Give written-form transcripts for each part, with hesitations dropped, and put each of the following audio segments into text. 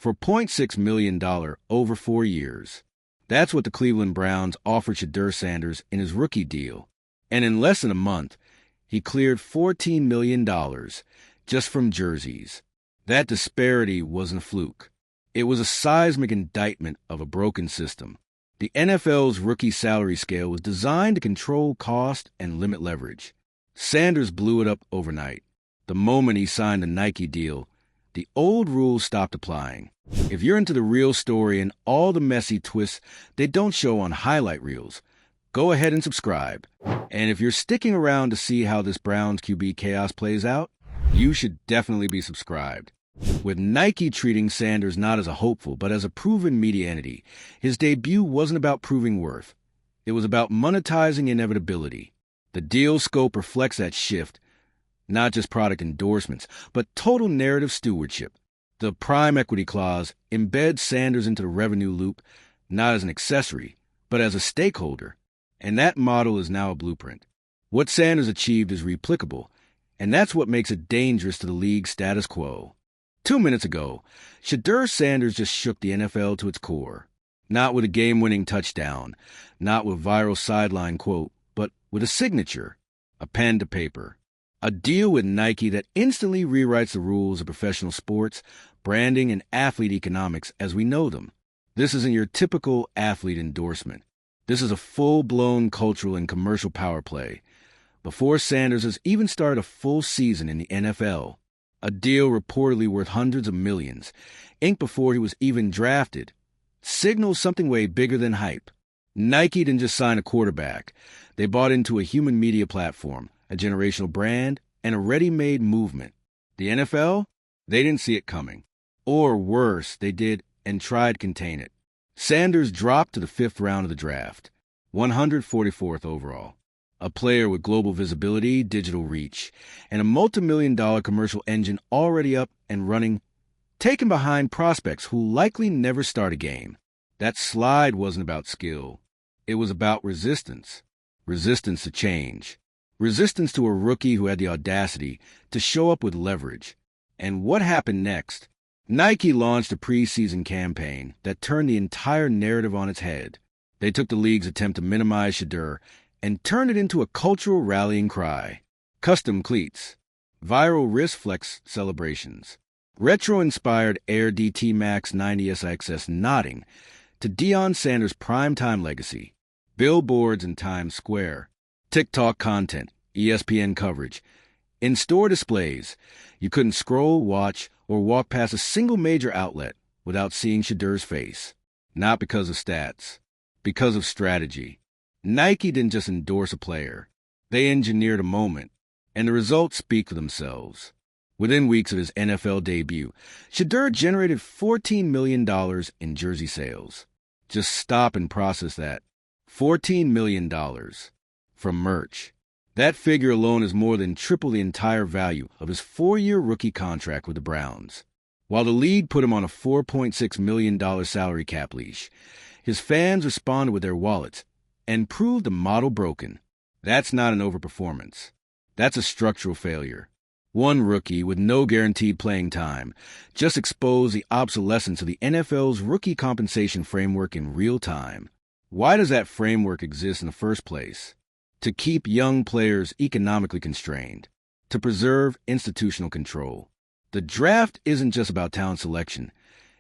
for $0.6 million over 4 years. That's what the Cleveland Browns offered Shedeur Sanders in his rookie deal. And in less than a month, he cleared $14 million just from jerseys. That disparity wasn't a fluke. It was a seismic indictment of a broken system. The NFL's rookie salary scale was designed to control cost and limit leverage. Sanders blew it up overnight. The moment he signed the Nike deal, the old rules stopped applying. If you're into the real story and all the messy twists they don't show on highlight reels, go ahead and subscribe. And if you're sticking around to see how this Browns QB chaos plays out, you should definitely be subscribed. With Nike treating Sanders not as a hopeful, but as a proven media entity, his debut wasn't about proving worth. It was about monetizing inevitability. The deal scope reflects that shift, not just product endorsements, but total narrative stewardship. The prime equity clause embeds Sanders into the revenue loop, not as an accessory, but as a stakeholder. And that model is now a blueprint. What Sanders achieved is replicable, and that's what makes it dangerous to the league's status quo. 2 minutes ago, Shedeur Sanders just shook the NFL to its core. Not with a game-winning touchdown, not with a viral sideline quote, but with a signature, a pen to paper. A deal with Nike that instantly rewrites the rules of professional sports, branding, and athlete economics as we know them. This isn't your typical athlete endorsement. This is a full-blown cultural and commercial power play. Before Sanders has even started a full season in the NFL, a deal reportedly worth hundreds of millions, inked before he was even drafted, signals something way bigger than hype. Nike didn't just sign a quarterback. They bought into a human media platform, a generational brand, and a ready-made movement. The NFL? They didn't see it coming. Or worse, they did and tried to contain it. Sanders dropped to the 5th round of the draft, 144th overall. A player with global visibility, digital reach, and a multi-million-dollar commercial engine already up and running, taken behind prospects who likely never start a game. That slide wasn't about skill. It was about resistance. Resistance to change. Resistance to a rookie who had the audacity to show up with leverage. And what happened next? Nike launched a preseason campaign that turned the entire narrative on its head. They took the league's attempt to minimize Shedeur and turned it into a cultural rallying cry. Custom cleats, viral wrist flex celebrations, retro-inspired Air DT Max 90SXS nodding to Deion Sanders' primetime legacy, billboards in Times Square, TikTok content, ESPN coverage, in-store displays. You couldn't scroll, watch, or walk past a single major outlet without seeing Shedeur's face. Not because of stats, because of strategy. Nike didn't just endorse a player. They engineered a moment, and the results speak for themselves. Within weeks of his NFL debut, Shedeur generated $14 million in jersey sales. Just stop and process that. $14 million from merch. That figure alone is more than triple the entire value of his 4-year rookie contract with the Browns. While the league put him on a $4.6 million salary cap leash, his fans responded with their wallets and proved the model broken. That's not an overperformance. That's a structural failure. One rookie with no guaranteed playing time just exposed the obsolescence of the NFL's rookie compensation framework in real time. Why does that framework exist in the first place? To keep young players economically constrained, to preserve institutional control. The draft isn't just about talent selection.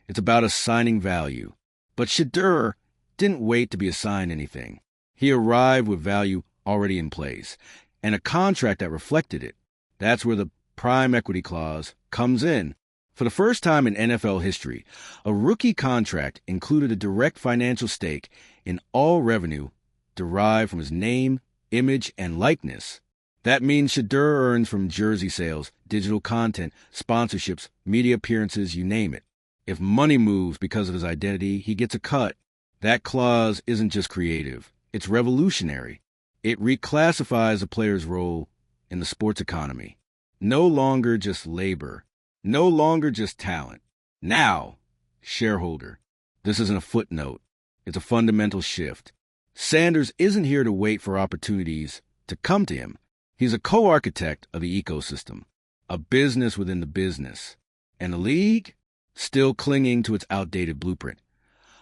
It's about assigning value. But Shedeur didn't wait to be assigned anything. He arrived with value already in place, and a contract that reflected it. That's where the prime equity clause comes in. For the first time in NFL history, a rookie contract included a direct financial stake in all revenue derived from his name, image, and likeness. That means Shedeur earns from jersey sales, digital content, sponsorships, media appearances, you name it. If money moves because of his identity, he gets a cut. That clause isn't just creative. It's revolutionary. It reclassifies a player's role in the sports economy. No longer just labor. No longer just talent. Now, shareholder. This isn't a footnote. It's a fundamental shift. Sanders isn't here to wait for opportunities to come to him. He's a co-architect of the ecosystem, a business within the business. And the league? still clinging to its outdated blueprint,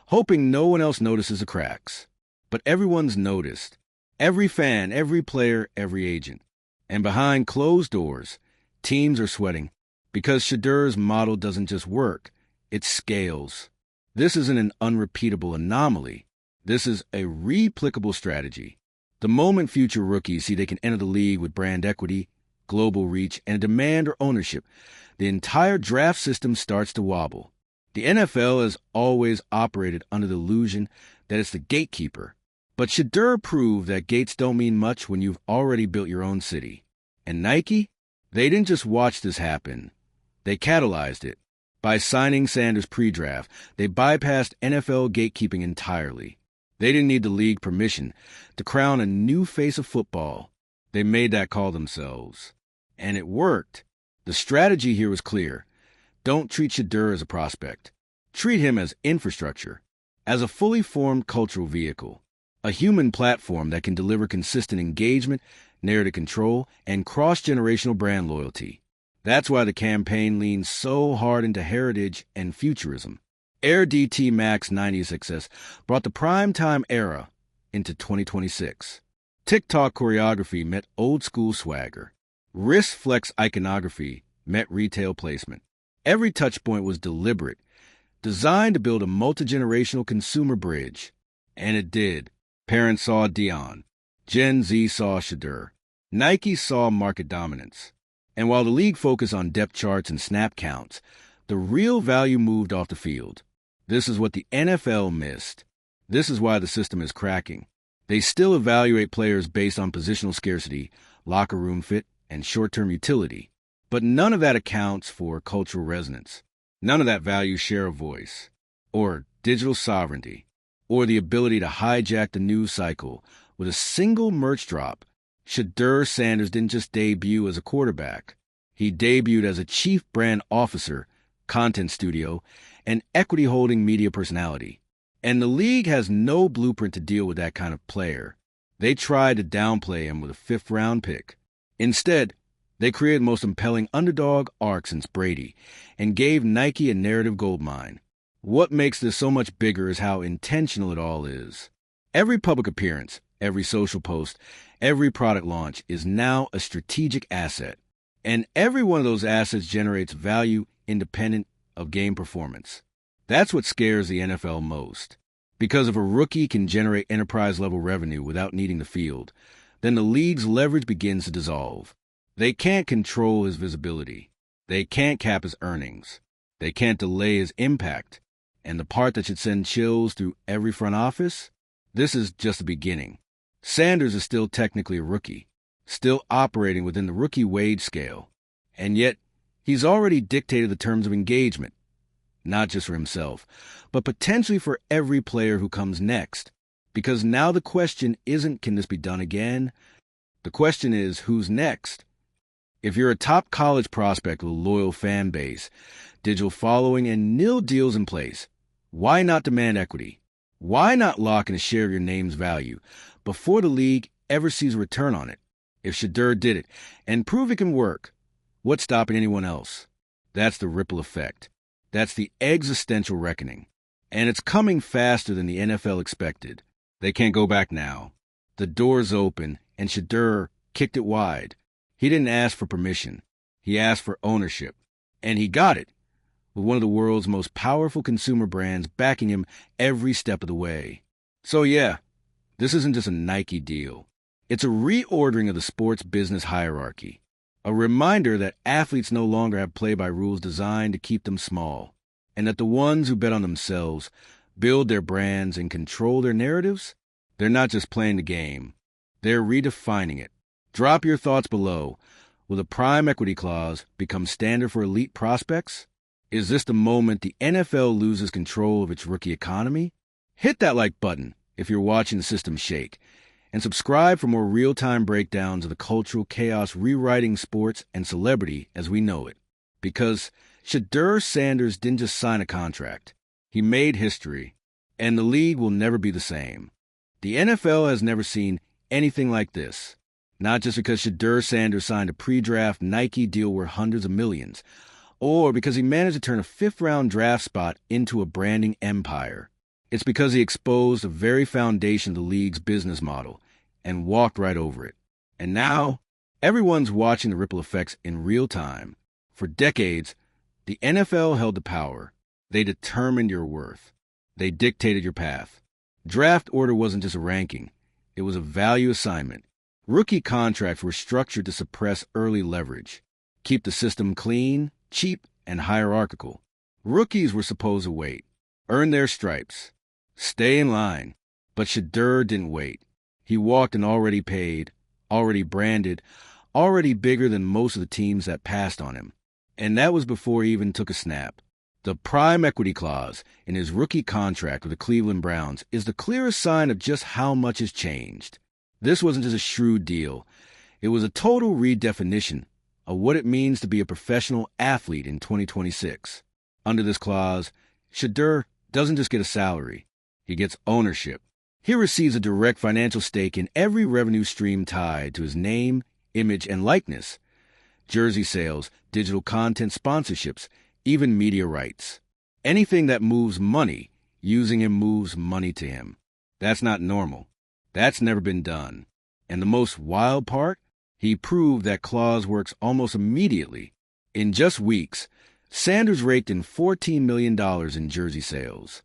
hoping no one else notices the cracks. But everyone's noticed. Every fan, every player, every agent. And behind closed doors, teams are sweating because Shedeur's model doesn't just work, it scales. This isn't an unrepeatable anomaly. This is a replicable strategy. The moment future rookies see they can enter the league with brand equity, global reach, and a demand or ownership, the entire draft system starts to wobble. The NFL has always operated under the illusion that it's the gatekeeper. But Shedeur proved that gates don't mean much when you've already built your own city. And Nike? They didn't just watch this happen. They catalyzed it. By signing Sanders pre-draft, they bypassed NFL gatekeeping entirely. They didn't need the league permission to crown a new face of football. They made that call themselves. And it worked. The strategy here was clear. Don't treat Shedeur as a prospect. Treat him as infrastructure, as a fully formed cultural vehicle, a human platform that can deliver consistent engagement, narrative control, and cross-generational brand loyalty. That's why the campaign leans so hard into heritage and futurism. Air DT Max 90XS brought the primetime era into 2026. TikTok choreography met old-school swagger. Wrist flex iconography met retail placement. Every touchpoint was deliberate, designed to build a multi-generational consumer bridge. And it did. Parents saw Dion. Gen Z saw Shedeur. Nike saw market dominance. And while the league focused on depth charts and snap counts, the real value moved off the field. This is what the NFL missed. This is why the system is cracking. They still evaluate players based on positional scarcity, locker room fit, and short-term utility. But none of that accounts for cultural resonance. None of that values share of voice, or digital sovereignty, or the ability to hijack the news cycle with a single merch drop. Shedeur Sanders didn't just debut as a quarterback. He debuted as a chief brand officer, content studio, and equity-holding media personality. And the league has no blueprint to deal with that kind of player. They tried to downplay him with a fifth-round pick. Instead, they created the most compelling underdog arc since Brady and gave Nike a narrative goldmine. What makes this so much bigger is how intentional it all is. Every public appearance, every social post, every product launch is now a strategic asset. And every one of those assets generates value independent of game performance. That's what scares the NFL most. Because if a rookie can generate enterprise-level revenue without needing the field, then the league's leverage begins to dissolve. They can't control his visibility. They can't cap his earnings. They can't delay his impact. And the part that should send chills through every front office? This is just the beginning. Sanders is still technically a rookie, still operating within the rookie wage scale. And yet, he's already dictated the terms of engagement, not just for himself, but potentially for every player who comes next. Because now the question isn't, can this be done again? The question is, who's next? If you're a top college prospect with a loyal fan base, digital following, and nil deals in place, why not demand equity? Why not lock in a share of your name's value before the league ever sees a return on it? If Shedeur did it and prove it can work, what's stopping anyone else? That's the ripple effect. That's the existential reckoning. And it's coming faster than the NFL expected. They can't go back now. The door's open, and Shedeur kicked it wide. He didn't ask for permission. He asked for ownership. And he got it, with one of the world's most powerful consumer brands backing him every step of the way. So yeah, this isn't just a Nike deal. It's a reordering of the sports business hierarchy. A reminder that athletes no longer have play-by-rules designed to keep them small, and that the ones who bet on themselves, build their brands, and control their narratives, they're not just playing the game. They're redefining it. Drop your thoughts below. Will the prime equity clause become standard for elite prospects? Is this the moment the NFL loses control of its rookie economy? Hit that like button if you're watching the system shake, and subscribe for more real-time breakdowns of the cultural chaos rewriting sports and celebrity as we know it. Because Shedeur Sanders didn't just sign a contract. He made history, and the league will never be the same. The NFL has never seen anything like this. Not just because Shedeur Sanders signed a pre-draft Nike deal worth hundreds of millions. or because he managed to turn a fifth-round draft spot into a branding empire. It's because he exposed the very foundation of the league's business model and walked right over it. And now, everyone's watching the ripple effects in real time. For decades, the NFL held the power. They determined your worth. They dictated your path. Draft order wasn't just a ranking. It was a value assignment. Rookie contracts were structured to suppress early leverage, keep the system clean, cheap, and hierarchical. Rookies were supposed to wait, earn their stripes, stay in line. But Shedeur didn't wait. He walked in already paid, already branded, already bigger than most of the teams that passed on him. And that was before he even took a snap. The prime equity clause in his rookie contract with the Cleveland Browns is the clearest sign of just how much has changed. This wasn't just a shrewd deal. It was a total redefinition of what it means to be a professional athlete in 2026. Under this clause, Shedeur doesn't just get a salary. He gets ownership. He receives a direct financial stake in every revenue stream tied to his name, image, and likeness. Jersey sales, digital content sponsorships, even media rights. Anything that moves money, using him moves money to him. That's not normal. That's never been done. And the most wild part? He proved that clause works almost immediately. In just weeks, Sanders raked in $14 million in jersey sales.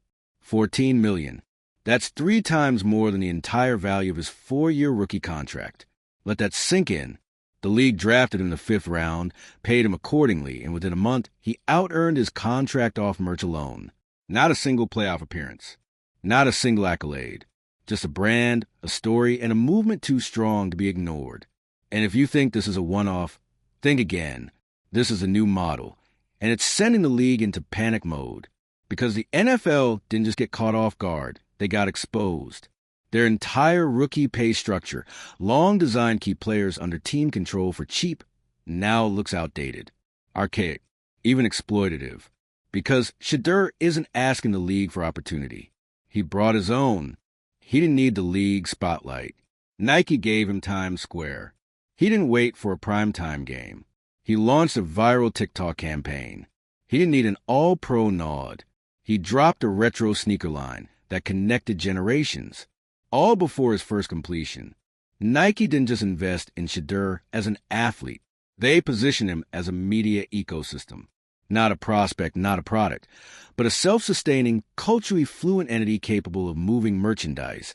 $14 million. That's 3 times more than the entire value of his 4-year rookie contract. Let that sink in. The league drafted him in the 5th round, paid him accordingly, and within a month, he out-earned his contract off merch alone. Not a single playoff appearance. Not a single accolade. Just a brand, a story, and a movement too strong to be ignored. And if you think this is a one-off, think again. This is a new model, and it's sending the league into panic mode. Because the NFL didn't just get caught off guard, they got exposed. Their entire rookie pay structure, long designed to keep players under team control for cheap, now looks outdated, archaic, even exploitative. Because Shedeur isn't asking the league for opportunity. He brought his own. He didn't need the league spotlight. Nike gave him Times Square. He didn't wait for a primetime game. He launched a viral TikTok campaign. He didn't need an all-pro nod. He dropped a retro sneaker line that connected generations. All before his first completion. Nike didn't just invest in Shedeur as an athlete. They positioned him as a media ecosystem. Not a prospect, not a product, but a self-sustaining, culturally fluent entity capable of moving merchandise,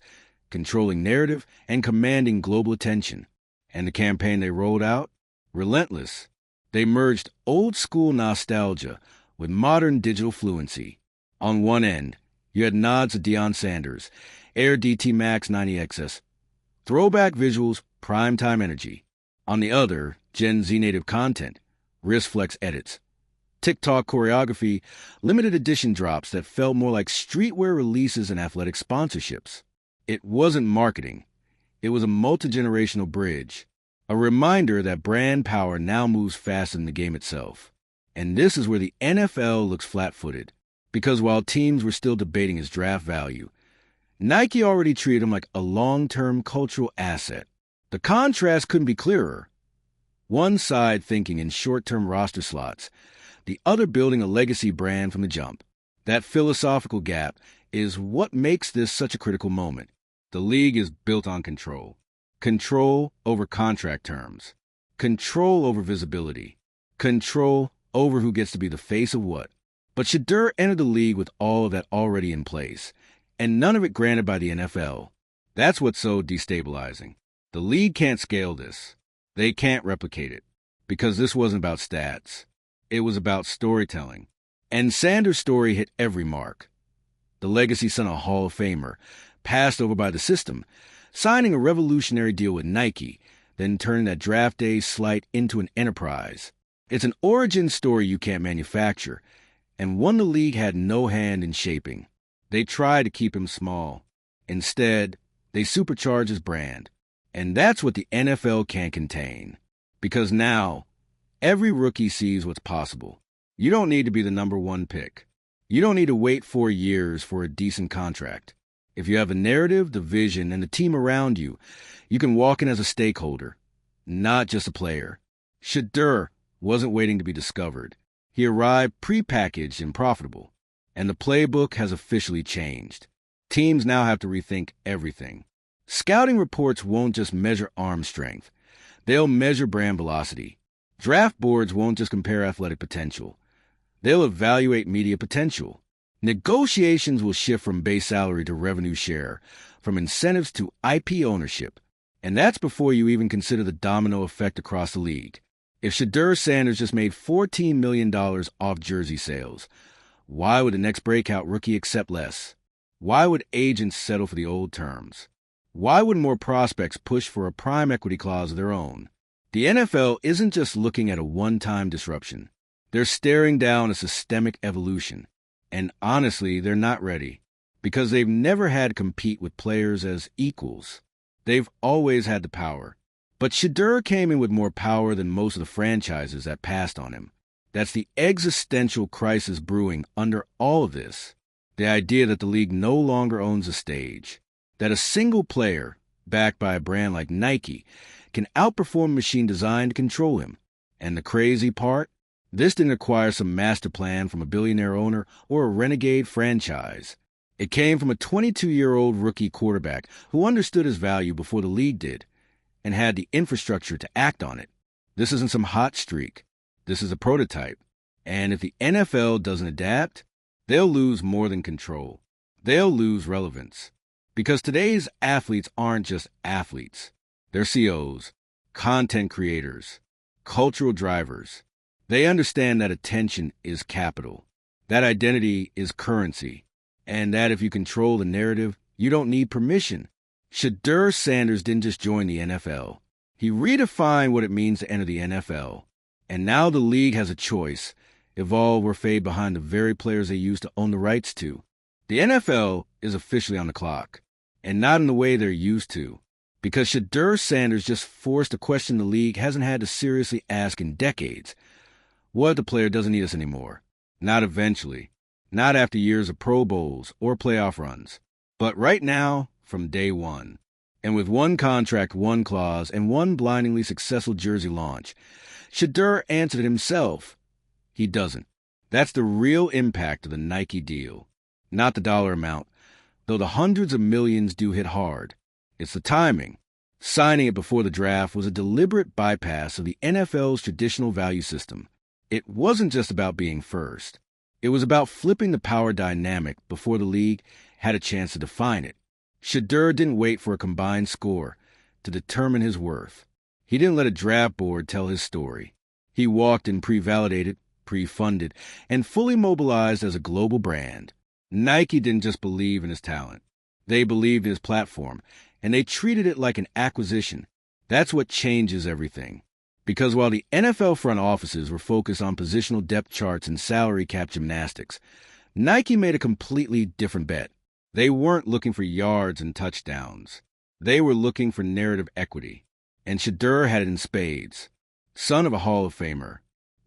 controlling narrative, and commanding global attention. And the campaign they rolled out? Relentless. They merged old-school nostalgia with modern digital fluency. On one end, you had nods to Deion Sanders, Air DT Max 90XS, throwback visuals, primetime energy. On the other, Gen Z native content, wrist flex edits, TikTok choreography, limited edition drops that felt more like streetwear releases and athletic sponsorships. It wasn't marketing. It was a multi-generational bridge, a reminder that brand power now moves faster than the game itself. And this is where the NFL looks flat-footed, because while teams were still debating his draft value, Nike already treated him like a long-term cultural asset. The contrast couldn't be clearer. One side thinking in short-term roster slots, the other building a legacy brand from the jump. That philosophical gap is what makes this such a critical moment. The league is built on control. Control over contract terms. Control over visibility. Control over who gets to be the face of what. But Shedeur entered the league with all of that already in place, and none of it granted by the NFL. That's what's so destabilizing. The league can't scale this. They can't replicate it, because this wasn't about stats. It was about storytelling. And Sanders' story hit every mark. The legacy son of a Hall of Famer, passed over by the system, signing a revolutionary deal with Nike, then turning that draft day slight into an enterprise. It's an origin story you can't manufacture, and one the league had no hand in shaping. They tried to keep him small. Instead, they supercharged his brand. And that's what the NFL can't contain. Because now, every rookie sees what's possible. You don't need to be the number 1 pick. You don't need to wait 4 years for a decent contract. If you have the narrative, the vision, and the team around you, you can walk in as a stakeholder, not just a player. Shedeur wasn't waiting to be discovered. He arrived prepackaged and profitable, and the playbook has officially changed. Teams now have to rethink everything. Scouting reports won't just measure arm strength. They'll measure brand velocity. Draft boards won't just compare athletic potential. They'll evaluate media potential. Negotiations will shift from base salary to revenue share, from incentives to IP ownership. And that's before you even consider the domino effect across the league. If Shedeur Sanders just made $14 million off jersey sales, why would the next breakout rookie accept less? Why would agents settle for the old terms? Why wouldn't more prospects push for a prime equity clause of their own? The NFL isn't just looking at a one-time disruption. They're staring down a systemic evolution. And honestly, they're not ready, because they've never had to compete with players as equals. They've always had the power. But Shedeur came in with more power than most of the franchises that passed on him. That's the existential crisis brewing under all of this. The idea that the league no longer owns a stage. That a single player, backed by a brand like Nike, can outperform a machine designed to control him. And the crazy part? This didn't require some master plan from a billionaire owner or a renegade franchise. It came from a 22-year-old rookie quarterback who understood his value before the league did and had the infrastructure to act on it. This isn't some hot streak. This is a prototype. And if the NFL doesn't adapt, they'll lose more than control. They'll lose relevance. Because today's athletes aren't just athletes. They're COs, content creators, cultural drivers. They understand that attention is capital, that identity is currency, and that if you control the narrative, you don't need permission. Shedeur Sanders didn't just join the NFL. He redefined what it means to enter the NFL. And now the league has a choice: evolve or fade behind the very players they used to own the rights to. The NFL is officially on the clock, and not in the way they're used to. Because Shedeur Sanders just forced a question the league hasn't had to seriously ask in decades. What if the player doesn't need us anymore? Not eventually. Not after years of Pro Bowls or playoff runs. But right now, from day one. And with one contract, one clause, and one blindingly successful jersey launch, Shedeur answered it himself. He doesn't. That's the real impact of the Nike deal. Not the dollar amount, though the hundreds of millions do hit hard. It's the timing. Signing it before the draft was a deliberate bypass of the NFL's traditional value system. It wasn't just about being first. It was about flipping the power dynamic before the league had a chance to define it. Shedeur didn't wait for a combined score to determine his worth. He didn't let a draft board tell his story. He walked in pre-validated, pre-funded, and fully mobilized as a global brand. Nike didn't just believe in his talent. They believed in his platform, and they treated it like an acquisition. That's what changes everything. Because while the NFL front offices were focused on positional depth charts and salary cap gymnastics, Nike made a completely different bet. They weren't looking for yards and touchdowns. They were looking for narrative equity. And Shedeur had it in spades. Son of a Hall of Famer.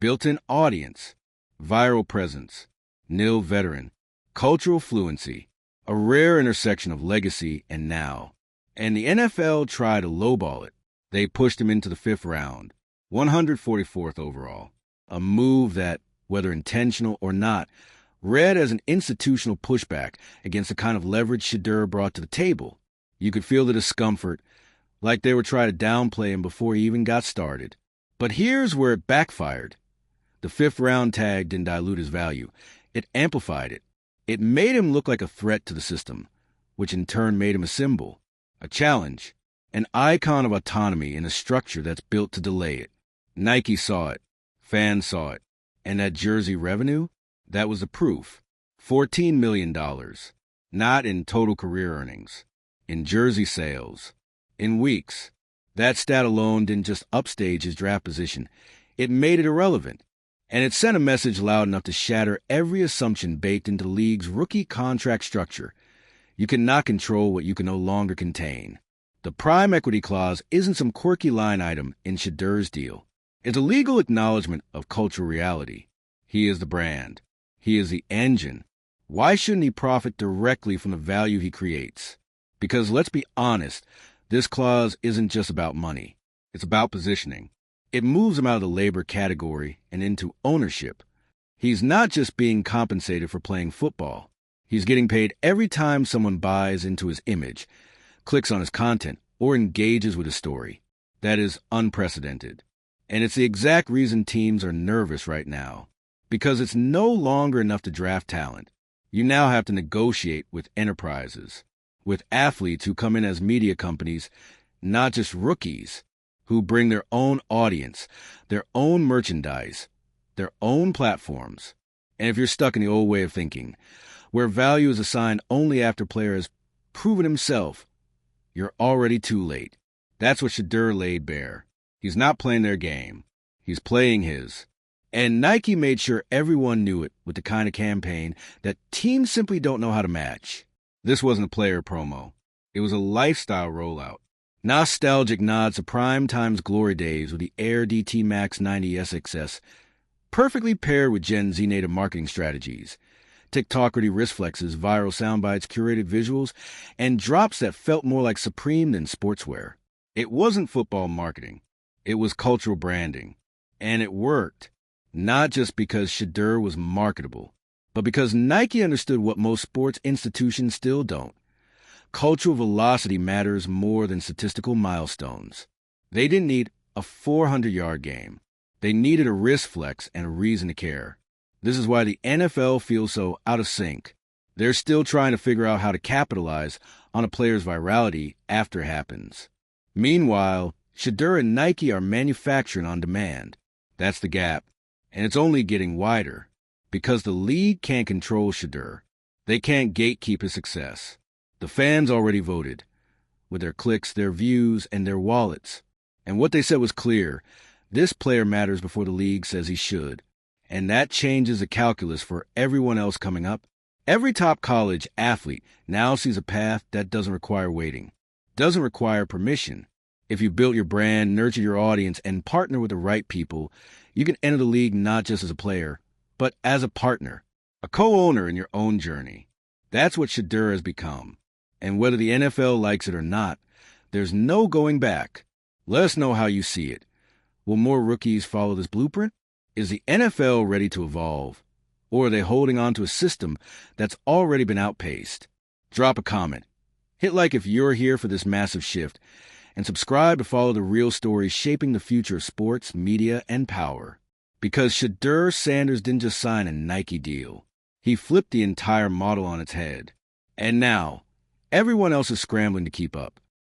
Built-in audience. Viral presence. Nil veteran. Cultural fluency. A rare intersection of legacy and now. And the NFL tried to lowball it. They pushed him into the 5th round. 144th overall. A move that, whether intentional or not, read as an institutional pushback against the kind of leverage Shedeur brought to the table. You could feel the discomfort, like they were trying to downplay him before he even got started. But here's where it backfired. The 5th round tag didn't dilute his value. It amplified it. It made him look like a threat to the system, which in turn made him a symbol, a challenge, an icon of autonomy in a structure that's built to delay it. Nike saw it. Fans saw it. And that jersey revenue? That was the proof. $14 million. Not in total career earnings. In jersey sales. In weeks. That stat alone didn't just upstage his draft position. It made it irrelevant. And it sent a message loud enough to shatter every assumption baked into the league's rookie contract structure. You cannot control what you can no longer contain. The prime equity clause isn't some quirky line item in Shedeur's deal. It's a legal acknowledgement of cultural reality. He is the brand. He is the engine. Why shouldn't he profit directly from the value he creates? Because let's be honest, this clause isn't just about money. It's about positioning. It moves him out of the labor category and into ownership. He's not just being compensated for playing football. He's getting paid every time someone buys into his image, clicks on his content, or engages with his story. That is unprecedented. And it's the exact reason teams are nervous right now. Because it's no longer enough to draft talent. You now have to negotiate with enterprises, with athletes who come in as media companies, not just rookies, who bring their own audience, their own merchandise, their own platforms. And if you're stuck in the old way of thinking, where value is assigned only after a player has proven himself, you're already too late. That's what Shedeur laid bare. He's not playing their game. He's playing his. And Nike made sure everyone knew it with the kind of campaign that teams simply don't know how to match. This wasn't a player promo. It was a lifestyle rollout. Nostalgic nods to Prime Time's glory days with the Air DT Max 90 SXS, perfectly paired with Gen Z native marketing strategies, TikTok-ready wrist flexes, viral soundbites, curated visuals, and drops that felt more like Supreme than sportswear. It wasn't football marketing. It was cultural branding. And it worked. Not just because Shedeur was marketable, but because Nike understood what most sports institutions still don't. Cultural velocity matters more than statistical milestones. They didn't need a 400-yard game. They needed a wrist flex and a reason to care. This is why the NFL feels so out of sync. They're still trying to figure out how to capitalize on a player's virality after it happens. Meanwhile, Shedeur and Nike are manufacturing on demand. That's the gap. And it's only getting wider. Because the league can't control Shedeur. They can't gatekeep his success. The fans already voted, with their clicks, their views, and their wallets. And what they said was clear. This player matters before the league says he should. And that changes the calculus for everyone else coming up. Every top college athlete now sees a path that doesn't require waiting, doesn't require permission. If you built your brand, nurture your audience, and partner with the right people, you can enter the league not just as a player, but as a partner, a co-owner in your own journey. That's what Shedeur has become. And whether the NFL likes it or not, there's no going back. Let us know how you see it. Will more rookies follow this blueprint? Is the NFL ready to evolve? Or are they holding on to a system that's already been outpaced? Drop a comment. Hit like if you're here for this massive shift. And subscribe to follow the real stories shaping the future of sports, media, and power. Because Shedeur Sanders didn't just sign a Nike deal. He flipped the entire model on its head. And now, everyone else is scrambling to keep up.